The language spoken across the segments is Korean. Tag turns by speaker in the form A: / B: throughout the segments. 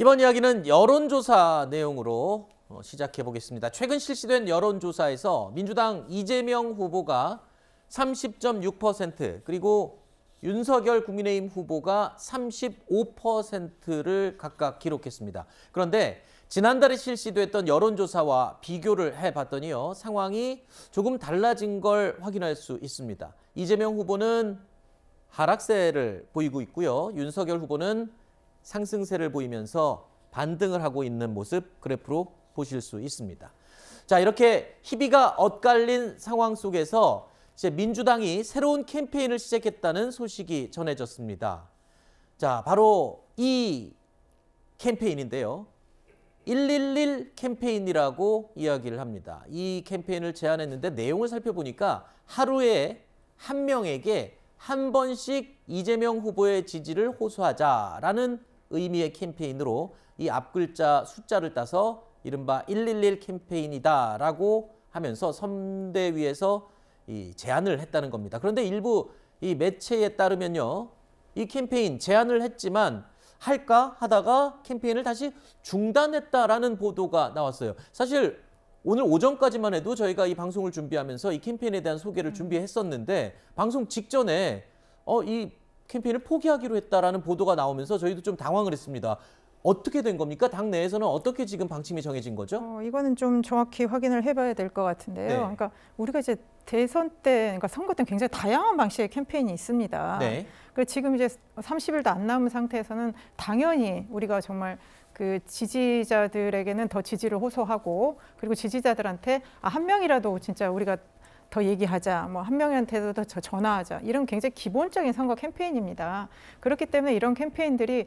A: 이번 이야기는 여론조사 내용으로 시작해 보겠습니다. 최근 실시된 여론조사에서 민주당 이재명 후보가 30.6% 그리고 윤석열 국민의힘 후보가 35%를 각각 기록했습니다. 그런데 지난달에 실시됐던 여론조사와 비교를 해봤더니요. 상황이 조금 달라진 걸 확인할 수 있습니다. 이재명 후보는 하락세를 보이고 있고요. 윤석열 후보는 상승세를 보이면서 반등을 하고 있는 모습 그래프로 보실 수 있습니다. 자, 이렇게 희비가 엇갈린 상황 속에서 이제 민주당이 새로운 캠페인을 시작했다는 소식이 전해졌습니다. 자, 바로 이 캠페인인데요. 111 캠페인이라고 이야기를 합니다. 이 캠페인을 제안했는데 내용을 살펴보니까 하루에 한 명에게 한 번씩 이재명 후보의 지지를 호소하자라는 의미의 캠페인으로 이 앞글자 숫자를 따서 이른바 111 캠페인이다라고 하면서 선대위에서 이 제안을 했다는 겁니다. 그런데 일부 이 매체에 따르면요. 이 캠페인 제안을 했지만 할까 하다가 캠페인을 다시 중단했다라는 보도가 나왔어요. 사실 오늘 오전까지만 해도 저희가 이 방송을 준비하면서 이 캠페인에 대한 소개를 준비했었는데 방송 직전에 이 캠페인을 포기하기로 했다라는 보도가 나오면서 저희도 좀 당황을 했습니다. 어떻게 된 겁니까? 당 내에서는 어떻게 지금 방침이 정해진 거죠?
B: 이거는 좀 정확히 확인을 해봐야 될 것 같은데요.
A: 네.
B: 그러니까 우리가 이제 대선 때, 그러니까 선거 때는 굉장히 다양한 방식의 캠페인이 있습니다.
A: 네.
B: 그래서 지금 이제 30일도 안 남은 상태에서는 당연히 우리가 정말 그 지지자들에게는 더 지지를 호소하고 그리고 지지자들한테 한 명이라도 진짜 우리가 더 얘기하자, 뭐 한 명한테도 더 전화하자, 이런 굉장히 기본적인 선거 캠페인입니다. 그렇기 때문에 이런 캠페인들이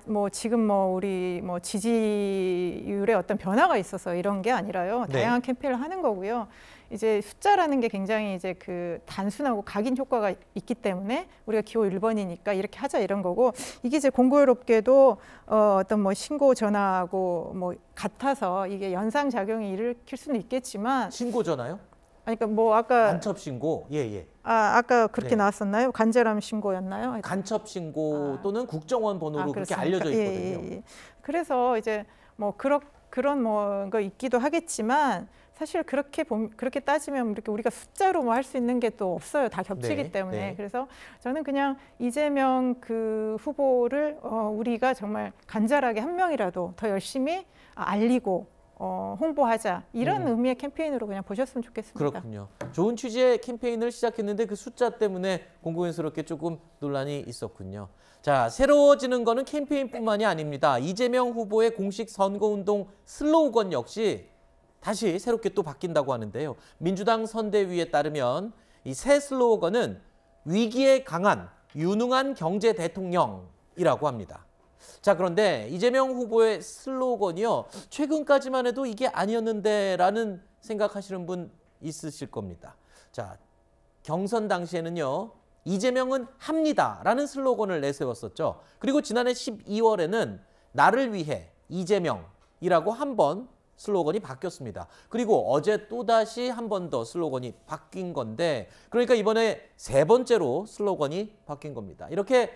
B: 뭐 지금 뭐 우리 뭐 지지율에 어떤 변화가 있어서 이런 게 아니라요. 다양한 캠페인을 하는 거고요. 이제 숫자라는 게 굉장히 이제 그 단순하고 각인 효과가 있기 때문에 우리가 기호 1번이니까 이렇게 하자 이런 거고, 이게 이제 공교롭게도 어떤 뭐 신고 전화하고 뭐 같아서 이게 연상 작용이 일으킬 수는 있겠지만.
A: 신고 전화요?
B: 그러니까 뭐 아까
A: 간첩 신고, 예.
B: 아까 그렇게
A: 네.
B: 나왔었나요? 간절함 신고였나요?
A: 간첩 신고 또는 국정원 번호로 그렇게
B: 그렇습니까?
A: 알려져 있거든요.
B: 예. 그래서 이제 뭐 그런 뭐 거 있기도 하겠지만 사실 그렇게 따지면 이렇게 우리가 숫자로 뭐 할 수 있는 게 또 없어요. 다 겹치기 때문에.
A: 네.
B: 그래서 저는 그냥 이재명 그 후보를 우리가 정말 간절하게 한 명이라도 더 열심히 알리고 홍보하자, 이런 의미의 캠페인으로 그냥 보셨으면 좋겠습니다.
A: 그렇군요. 좋은 취지의 캠페인을 시작했는데 그 숫자 때문에 공공연스럽게 조금 논란이 있었군요. 자, 새로워지는 거는 캠페인뿐만이 아닙니다. 이재명 후보의 공식 선거운동 슬로건 역시 다시 새롭게 또 바뀐다고 하는데요. 민주당 선대위에 따르면 이 새 슬로건은 위기에 강한 유능한 경제 대통령이라고 합니다. 자, 그런데 이재명 후보의 슬로건이요. 최근까지만 해도 이게 아니었는데라는 생각하시는 분 있으실 겁니다. 자, 경선 당시에는요. 이재명은 합니다라는 슬로건을 내세웠었죠. 그리고 지난해 12월에는 나를 위해 이재명이라고 한 번 슬로건이 바뀌었습니다. 그리고 어제 또다시 한 번 더 슬로건이 바뀐 건데, 그러니까 이번에 세 번째로 슬로건이 바뀐 겁니다. 이렇게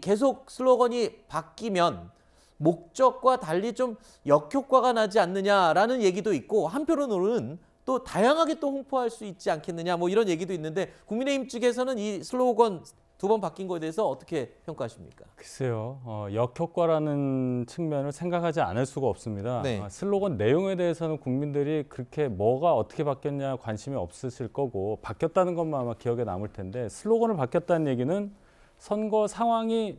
A: 계속 슬로건이 바뀌면 목적과 달리 좀 역효과가 나지 않느냐라는 얘기도 있고, 한편으로는 또 다양하게 또 홍보할 수 있지 않겠느냐, 뭐 이런 얘기도 있는데, 국민의힘 측에서는 이 슬로건 두 번 바뀐 거에 대해서 어떻게 평가하십니까?
C: 글쎄요. 역효과라는 측면을 생각하지 않을 수가 없습니다.
A: 네.
C: 슬로건 내용에 대해서는 국민들이 그렇게 뭐가 어떻게 바뀌었냐 관심이 없으실 거고, 바뀌었다는 것만 아마 기억에 남을 텐데, 슬로건을 바뀌었다는 얘기는 선거 상황이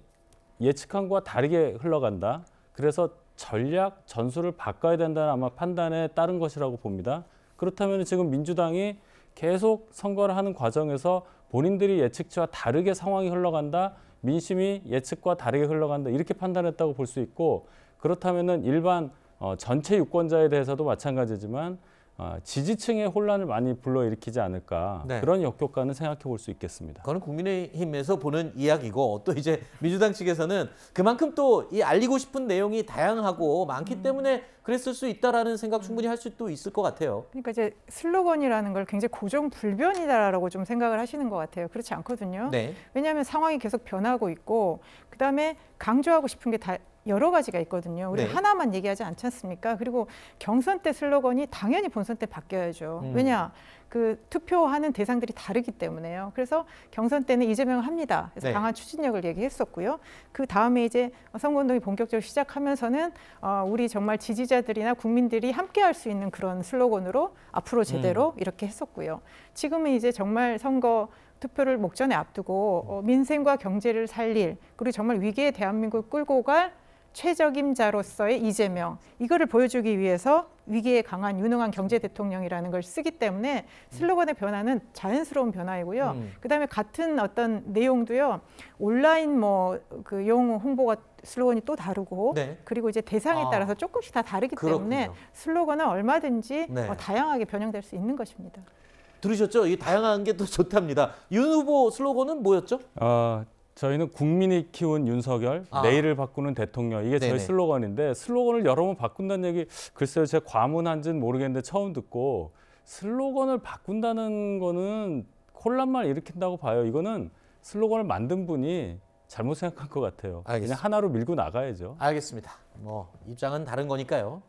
C: 예측한 것과 다르게 흘러간다. 그래서 전략, 전술을 바꿔야 된다는 아마 판단에 따른 것이라고 봅니다. 그렇다면 지금 민주당이 계속 선거를 하는 과정에서 본인들이 예측치와 다르게 상황이 흘러간다, 민심이 예측과 다르게 흘러간다, 이렇게 판단했다고 볼 수 있고, 그렇다면 일반 전체 유권자에 대해서도 마찬가지지만 지지층의 혼란을 많이 불러일으키지 않을까,
A: 네.
C: 그런 역효과는 생각해 볼 수 있겠습니다.
A: 그거는 국민의힘에서 보는 이야기고, 또 이제 민주당 측에서는 그만큼 또 이 알리고 싶은 내용이 다양하고 많기 때문에 그랬을 수 있다라는 생각 충분히 할 수도 있을 것 같아요.
B: 그러니까 이제 슬로건이라는 걸 굉장히 고정불변이다라고 좀 생각을 하시는 것 같아요. 그렇지 않거든요.
A: 네.
B: 왜냐하면 상황이 계속 변하고 있고, 그다음에 강조하고 싶은 게 여러 가지가 있거든요. 우리
A: 네.
B: 하나만 얘기하지 않지 않습니까? 그리고 경선 때 슬로건이 당연히 본선 때 바뀌어야죠. 왜냐? 그 투표하는 대상들이 다르기 때문에요. 그래서 경선 때는 이재명을 합니다. 그래서
A: 네.
B: 강한 추진력을 얘기했었고요. 그 다음에 이제 선거운동이 본격적으로 시작하면서는 우리 정말 지지자들이나 국민들이 함께할 수 있는 그런 슬로건으로 앞으로 제대로 이렇게 했었고요. 지금은 이제 정말 선거 투표를 목전에 앞두고 민생과 경제를 살릴 그리고 정말 위기의 대한민국을 끌고 갈 최적임자로서의 이재명 이거를 보여주기 위해서 위기에 강한 유능한 경제 대통령이라는 걸 쓰기 때문에 슬로건의 변화는 자연스러운 변화이고요. 그다음에 같은 어떤 내용도요. 온라인 뭐 그 용 홍보가 슬로건이 또 다르고
A: 네.
B: 그리고 이제 대상에 따라서 조금씩 다 다르기 때문에
A: 그렇군요.
B: 슬로건은 얼마든지
A: 네.
B: 다양하게 변형될 수 있는 것입니다.
A: 들으셨죠? 이 다양한 게 또 좋답니다. 윤 후보 슬로건은 뭐였죠?
C: 저희는 국민이 키운 윤석열,
A: 아.
C: 내일을 바꾸는 대통령 이게 저희
A: 네네.
C: 슬로건인데 슬로건을 여러 번 바꾼다는 얘기 글쎄요 제가 과문한지는 모르겠는데 처음 듣고 슬로건을 바꾼다는 거는 혼란만 일으킨다고 봐요. 이거는 슬로건을 만든 분이 잘못 생각한 것 같아요.
A: 알겠습니다.
C: 그냥 하나로 밀고 나가야죠.
A: 알겠습니다. 뭐 입장은 다른 거니까요.